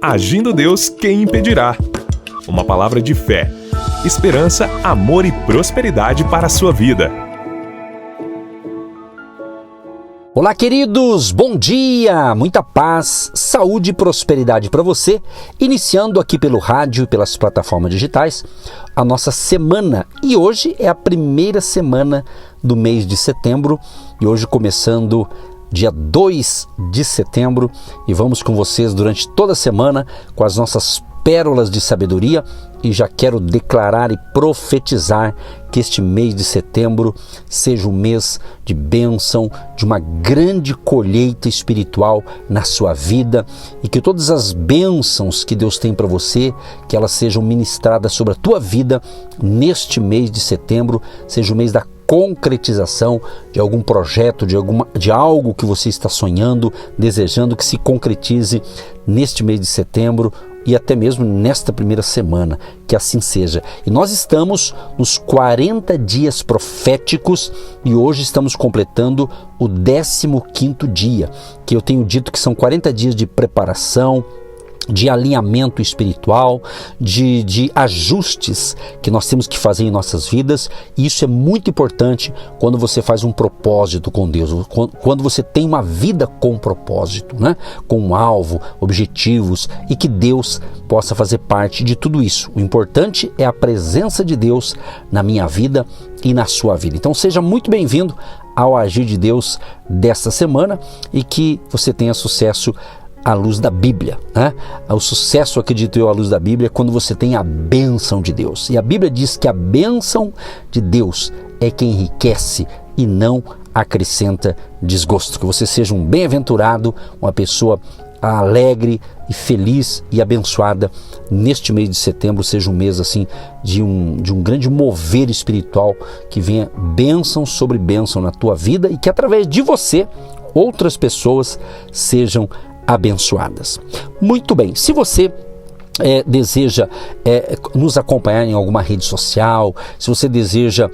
Agindo Deus, quem impedirá? Uma palavra de fé, esperança, amor e prosperidade para a sua vida. Olá, queridos, bom dia, muita paz, saúde e prosperidade para você, iniciando aqui pelo rádio e pelas plataformas digitais a nossa semana. E hoje é a primeira semana do mês de setembro e hoje começando dia 2 de setembro e vamos com vocês durante toda a semana com as nossas pérolas de sabedoria e já quero declarar e profetizar que este mês de setembro seja um mês de bênção, de uma grande colheita espiritual na sua vida e que todas as bênçãos que Deus tem para você, que elas sejam ministradas sobre a tua vida neste mês de setembro, seja o mês da concretização de algum projeto, de algo que você está sonhando, desejando que se concretize neste mês de setembro e até mesmo nesta primeira semana, que assim seja. E nós estamos nos 40 dias proféticos e hoje estamos completando o 15º dia, que eu tenho dito que são 40 dias de preparação, de alinhamento espiritual, de ajustes que nós temos que fazer em nossas vidas, e isso é muito importante quando você faz um propósito com Deus, quando você tem uma vida com propósito, né? Com um alvo, objetivos, e que Deus possa fazer parte de tudo isso. O importante é a presença de Deus na minha vida e na sua vida. Então seja muito bem-vindo ao Agir de Deus desta semana e que você tenha sucesso à luz da Bíblia, né? O sucesso, acredito eu, à luz da Bíblia é quando você tem a bênção de Deus. E a Bíblia diz que a bênção de Deus é quem enriquece e não acrescenta desgosto. Que você seja um bem-aventurado, uma pessoa alegre e feliz e abençoada neste mês de setembro, seja um mês assim de um grande mover espiritual, que venha bênção sobre bênção na tua vida e que através de você outras pessoas sejam abençoadas. Muito bem, se você deseja nos acompanhar em alguma rede social, se você deseja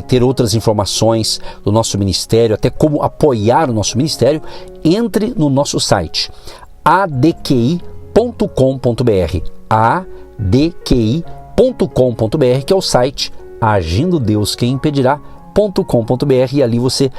ter outras informações do nosso ministério, até como apoiar o nosso ministério, entre no nosso site adqi.com.br, adqi.com.br, que é o site Agindo Deus, quem impedirá, .com.br, e ali você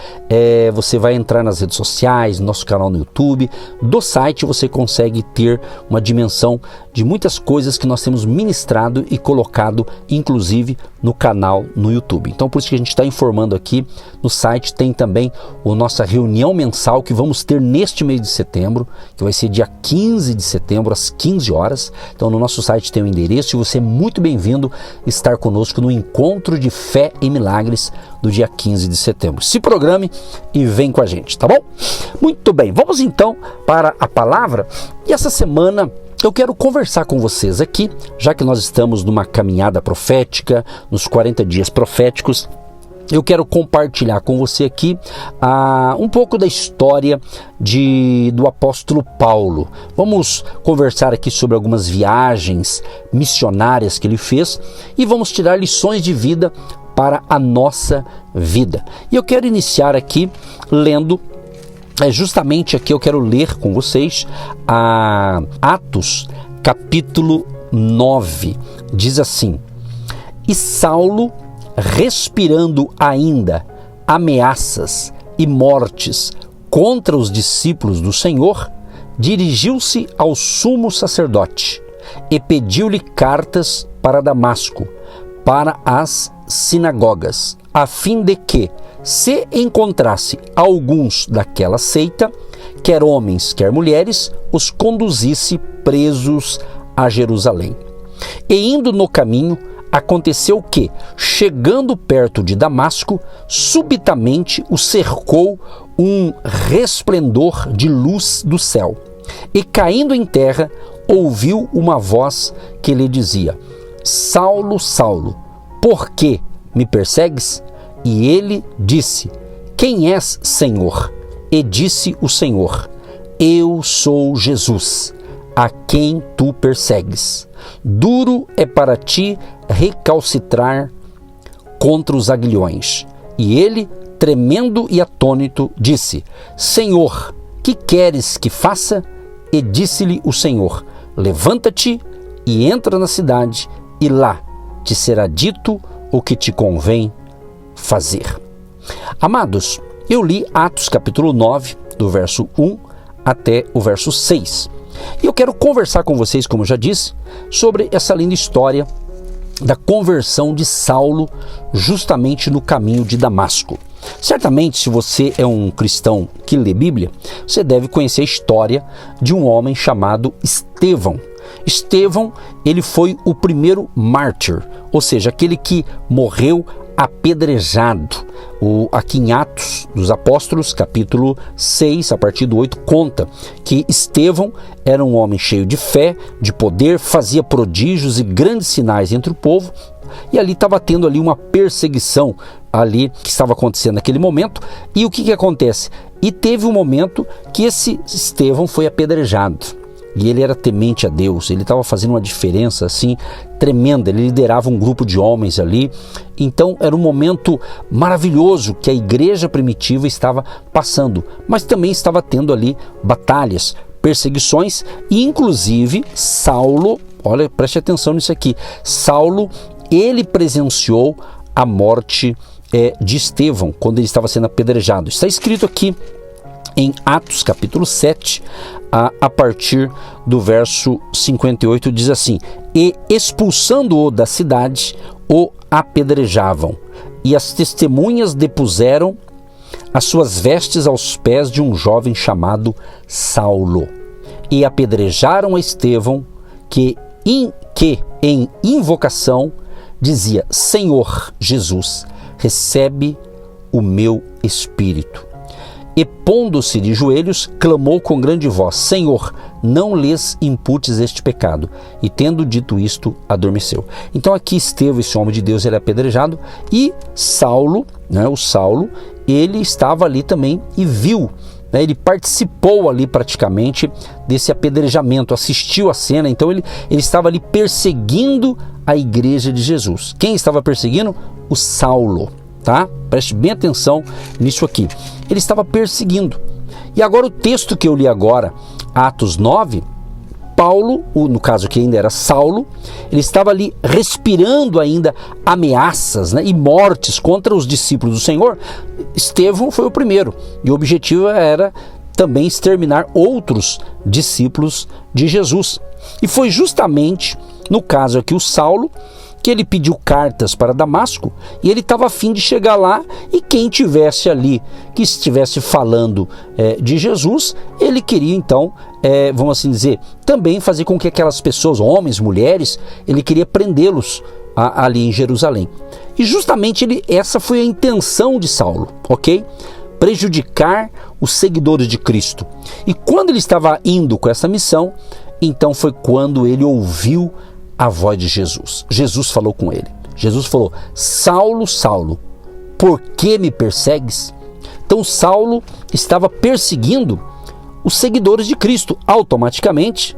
vai entrar nas redes sociais, no nosso canal no YouTube. Do site você consegue ter uma dimensão de muitas coisas que nós temos ministrado e colocado, inclusive no canal no YouTube. Então por isso que a gente está informando aqui. No site tem também a nossa reunião mensal que vamos ter neste mês de setembro, que vai ser dia 15 de setembro às 15 horas. Então no nosso site tem o endereço e você é muito bem-vindo estar conosco no Encontro de Fé e Milagres do dia 15 de setembro. Se programe e vem com a gente, tá bom? Muito bem, vamos então para a palavra. E essa semana eu quero conversar com vocês aqui, já que nós estamos numa caminhada profética, nos 40 dias proféticos. Eu quero compartilhar com você aqui um pouco da história do apóstolo Paulo. Vamos conversar aqui sobre algumas viagens missionárias que ele fez e vamos tirar lições de vida para a nossa vida. E eu quero iniciar aqui lendo, justamente aqui eu quero ler com vocês Atos capítulo 9. Diz assim: E Saulo, respirando ainda ameaças e mortes contra os discípulos do Senhor, dirigiu-se ao sumo sacerdote e pediu-lhe cartas para Damasco, para as sinagogas, a fim de que, se encontrasse alguns daquela seita, quer homens, quer mulheres, os conduzisse presos a Jerusalém. E indo no caminho, aconteceu que, chegando perto de Damasco, subitamente o cercou um resplendor de luz do céu. E caindo em terra, ouviu uma voz que lhe dizia: Saulo, Saulo, por que me persegues? E ele disse: Quem és, Senhor? E disse o Senhor: Eu sou Jesus, a quem tu persegues. Duro é para ti recalcitrar contra os aguilhões. E ele, tremendo e atônito, disse: Senhor, que queres que faça? E disse-lhe o Senhor: levanta-te e entra na cidade, e lá te será dito o que te convém fazer. Amados, eu li Atos capítulo 9, do verso 1 até o verso 6. E eu quero conversar com vocês, como eu já disse, sobre essa linda história da conversão de Saulo justamente no caminho de Damasco. Certamente, se você é um cristão que lê Bíblia, você deve conhecer a história de um homem chamado Estevão. Estevão, ele foi o primeiro mártir, ou seja, aquele que morreu apedrejado. Aqui em Atos dos Apóstolos, capítulo 6, a partir do 8, conta que Estevão era um homem cheio de fé, de poder, fazia prodígios e grandes sinais entre o povo, e ali estava tendo ali uma perseguição ali que estava acontecendo naquele momento. E o que acontece? E teve um momento que esse Estevão foi apedrejado. E ele era temente a Deus, ele estava fazendo uma diferença assim tremenda, ele liderava um grupo de homens ali. Então era um momento maravilhoso que a igreja primitiva estava passando, mas também estava tendo ali batalhas, perseguições, e inclusive Saulo, olha, preste atenção nisso aqui, Saulo, ele presenciou a morte de Estevão, quando ele estava sendo apedrejado. Está escrito aqui em Atos capítulo 7, a partir do verso 58, diz assim: e expulsando-o da cidade, o apedrejavam, e as testemunhas depuseram as suas vestes aos pés de um jovem chamado Saulo, e apedrejaram a Estevão, que em invocação dizia: Senhor Jesus, recebe o meu espírito. E pondo-se de joelhos, clamou com grande voz: Senhor, não lhes imputes este pecado. E tendo dito isto, adormeceu. Então aqui Estevão, esse homem de Deus, ele é apedrejado, e Saulo, o Saulo, ele estava ali também e viu, ele participou ali praticamente desse apedrejamento, assistiu a cena. Então ele estava ali perseguindo a igreja de Jesus. Quem estava perseguindo? O Saulo. Tá? Preste bem atenção nisso aqui. Ele estava perseguindo. E agora o texto que eu li agora, Atos 9, Paulo, no caso que ainda era Saulo, ele estava ali respirando ainda ameaças, e mortes contra os discípulos do Senhor. Estevão foi o primeiro, e o objetivo era também exterminar outros discípulos de Jesus. E foi justamente no caso aqui o Saulo, que ele pediu cartas para Damasco, e ele estava a fim de chegar lá, e quem tivesse ali, que estivesse falando de Jesus, ele queria então, vamos assim dizer, também fazer com que aquelas pessoas, homens, mulheres, ele queria prendê-los ali em Jerusalém. E justamente essa foi a intenção de Saulo, ok? Prejudicar os seguidores de Cristo. E quando ele estava indo com essa missão, então foi quando ele ouviu a voz de Jesus. Jesus falou com ele. Jesus falou: Saulo, Saulo, por que me persegues? Então Saulo estava perseguindo os seguidores de Cristo. Automaticamente,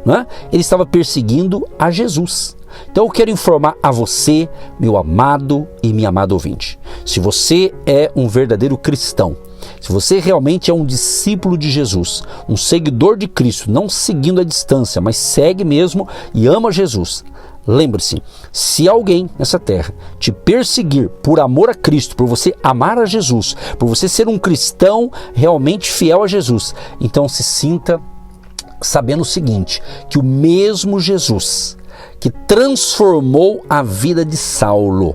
ele estava perseguindo a Jesus. Então eu quero informar a você, meu amado e minha amada ouvinte, se você é um verdadeiro cristão, se você realmente é um discípulo de Jesus, um seguidor de Cristo, não seguindo a distância, mas segue mesmo e ama Jesus, lembre-se, se alguém nessa terra te perseguir por amor a Cristo, por você amar a Jesus, por você ser um cristão realmente fiel a Jesus, então se sinta sabendo o seguinte, que o mesmo Jesus que transformou a vida de Saulo,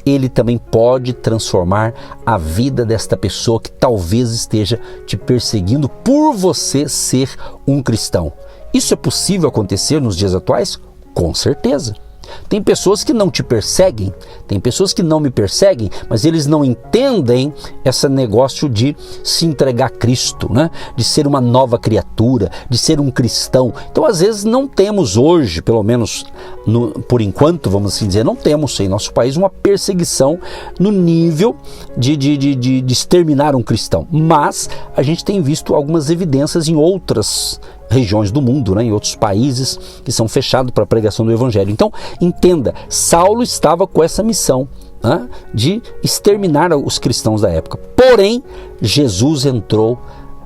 ele também pode transformar a vida desta pessoa que talvez esteja te perseguindo por você ser um cristão. Isso é possível acontecer nos dias atuais? Com certeza. Tem pessoas que não te perseguem, tem pessoas que não me perseguem, mas eles não entendem esse negócio de se entregar a Cristo, de ser uma nova criatura, de ser um cristão. Então às vezes não temos hoje, pelo menos por enquanto, vamos assim dizer, não temos em nosso país uma perseguição no nível de exterminar um cristão, mas a gente tem visto algumas evidências em outras regiões do mundo, em outros países que são fechados para a pregação do Evangelho. Então, entenda, Saulo estava com essa missão de exterminar os cristãos da época. Porém, Jesus entrou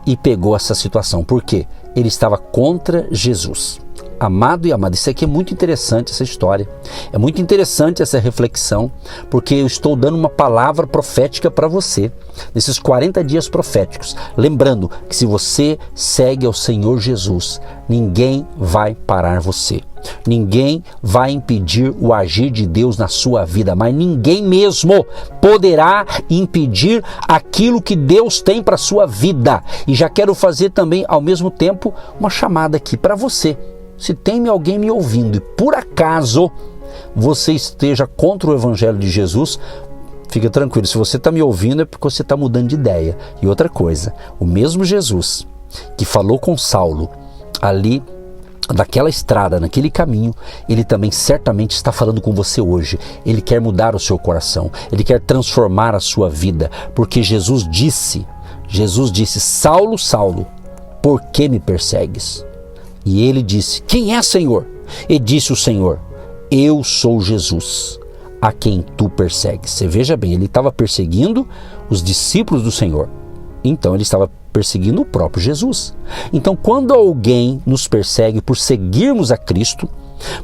e pegou essa situação. Por quê? Ele estava contra Jesus. Amado e amada, isso aqui é muito interessante, essa história. É muito interessante essa reflexão, porque eu estou dando uma palavra profética para você, nesses 40 dias proféticos. Lembrando que se você segue ao Senhor Jesus, ninguém vai parar você. Ninguém vai impedir o agir de Deus na sua vida, mas ninguém mesmo poderá impedir aquilo que Deus tem para a sua vida. E já quero fazer também, ao mesmo tempo, uma chamada aqui para você. Se tem alguém me ouvindo e por acaso você esteja contra o Evangelho de Jesus, fica tranquilo, se você está me ouvindo é porque você está mudando de ideia. E outra coisa, o mesmo Jesus que falou com Saulo ali daquela estrada, naquele caminho, ele também certamente está falando com você hoje. Ele quer mudar o seu coração, ele quer transformar a sua vida, porque Jesus disse, Saulo, Saulo, por que me persegues? E ele disse, quem é, Senhor? E disse o Senhor, eu sou Jesus, a quem tu persegues. Você veja bem, ele estava perseguindo os discípulos do Senhor. Então ele estava perseguindo o próprio Jesus. Então quando alguém nos persegue por seguirmos a Cristo,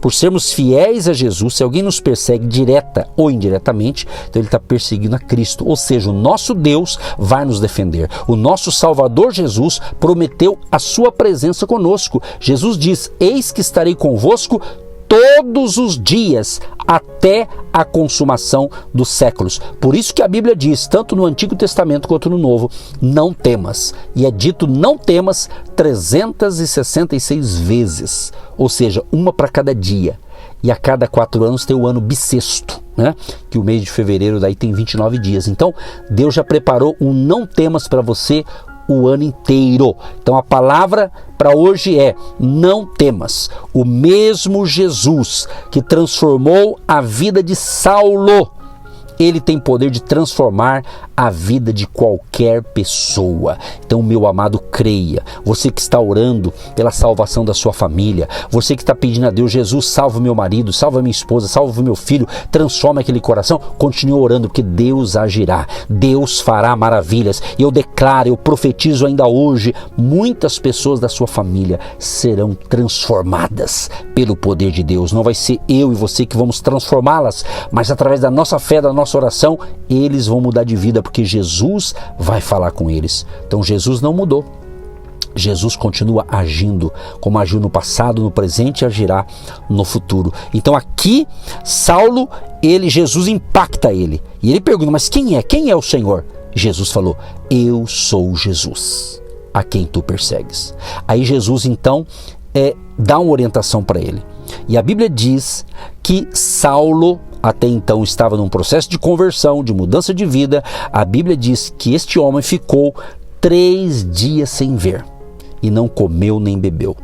por sermos fiéis a Jesus, se alguém nos persegue direta ou indiretamente, então ele está perseguindo a Cristo. Ou seja, o nosso Deus vai nos defender. O nosso Salvador Jesus prometeu a sua presença conosco. Jesus diz, eis que estarei convosco todos os dias, até a consumação dos séculos. Por isso que a Bíblia diz, tanto no Antigo Testamento quanto no Novo, não temas. E é dito não temas 366 vezes, ou seja, uma para cada dia. E a cada 4 anos tem o ano bissexto, né? Que o mês de fevereiro daí tem 29 dias. Então, Deus já preparou um não temas para você o ano inteiro. Então a palavra para hoje é, não temas. O mesmo Jesus que transformou a vida de Saulo, ele tem poder de transformar a vida de qualquer pessoa. Então, meu amado, creia. Você que está orando pela salvação da sua família, você que está pedindo a Deus, Jesus, salva meu marido, salva minha esposa, salva meu filho, transforma aquele coração, continue orando, porque Deus agirá, Deus fará maravilhas. E eu declaro, eu profetizo ainda hoje, muitas pessoas da sua família serão transformadas pelo poder de Deus. Não vai ser eu e você que vamos transformá-las, mas através da nossa fé, da nossa oração, eles vão mudar de vida, porque Jesus vai falar com eles. Então Jesus não mudou. Jesus continua agindo, como agiu no passado, no presente e agirá no futuro. Então aqui, Saulo, Jesus impacta ele. E ele pergunta, mas quem é? Quem é o Senhor? Jesus falou, eu sou Jesus, a quem tu persegues. Aí Jesus então dá uma orientação para ele. E a Bíblia diz que Saulo até então estava num processo de conversão, de mudança de vida. A Bíblia diz que este homem ficou 3 dias sem ver e não comeu nem bebeu.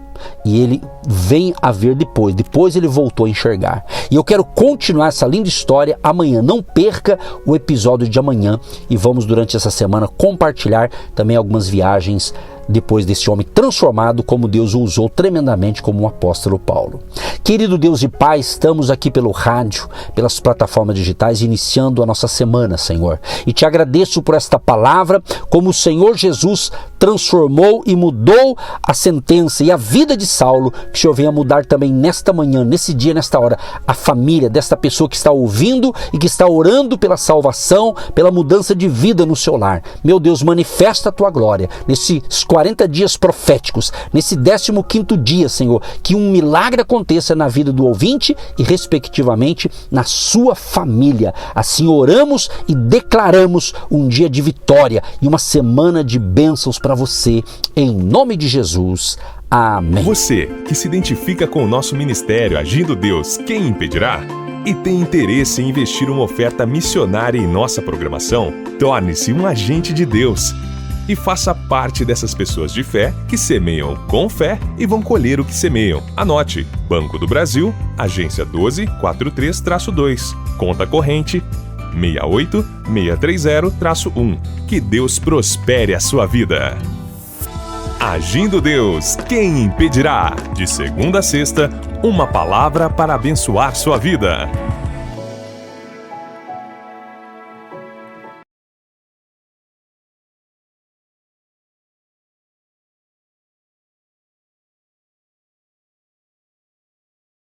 E ele vem a ver depois ele voltou a enxergar. E eu quero continuar essa linda história amanhã. Não perca o episódio de amanhã e vamos durante essa semana compartilhar também algumas viagens depois desse homem transformado, como Deus o usou tremendamente como o apóstolo Paulo. Querido Deus e Pai, estamos aqui pelo rádio, pelas plataformas digitais, iniciando a nossa semana, Senhor. E te agradeço por esta palavra, como o Senhor Jesus transformou e mudou a sentença e a vida de Saulo, que o Senhor venha mudar também nesta manhã, nesse dia, nesta hora, a família desta pessoa que está ouvindo e que está orando pela salvação, pela mudança de vida no seu lar. Meu Deus, manifesta a tua glória nesses 40 dias proféticos, nesse 15º dia, Senhor, que um milagre aconteça na vida do ouvinte e, respectivamente, na sua família. Assim oramos e declaramos um dia de vitória e uma semana de bênçãos para você, em nome de Jesus. Amém. Você que se identifica com o nosso ministério Agindo Deus, quem impedirá? E tem interesse em investir uma oferta missionária em nossa programação? Torne-se um agente de Deus e faça parte dessas pessoas de fé que semeiam com fé e vão colher o que semeiam. Anote: Banco do Brasil, agência 1243-2, conta corrente 68630-1. Que Deus prospere a sua vida. Agindo Deus, quem impedirá? De segunda a sexta, uma palavra para abençoar sua vida.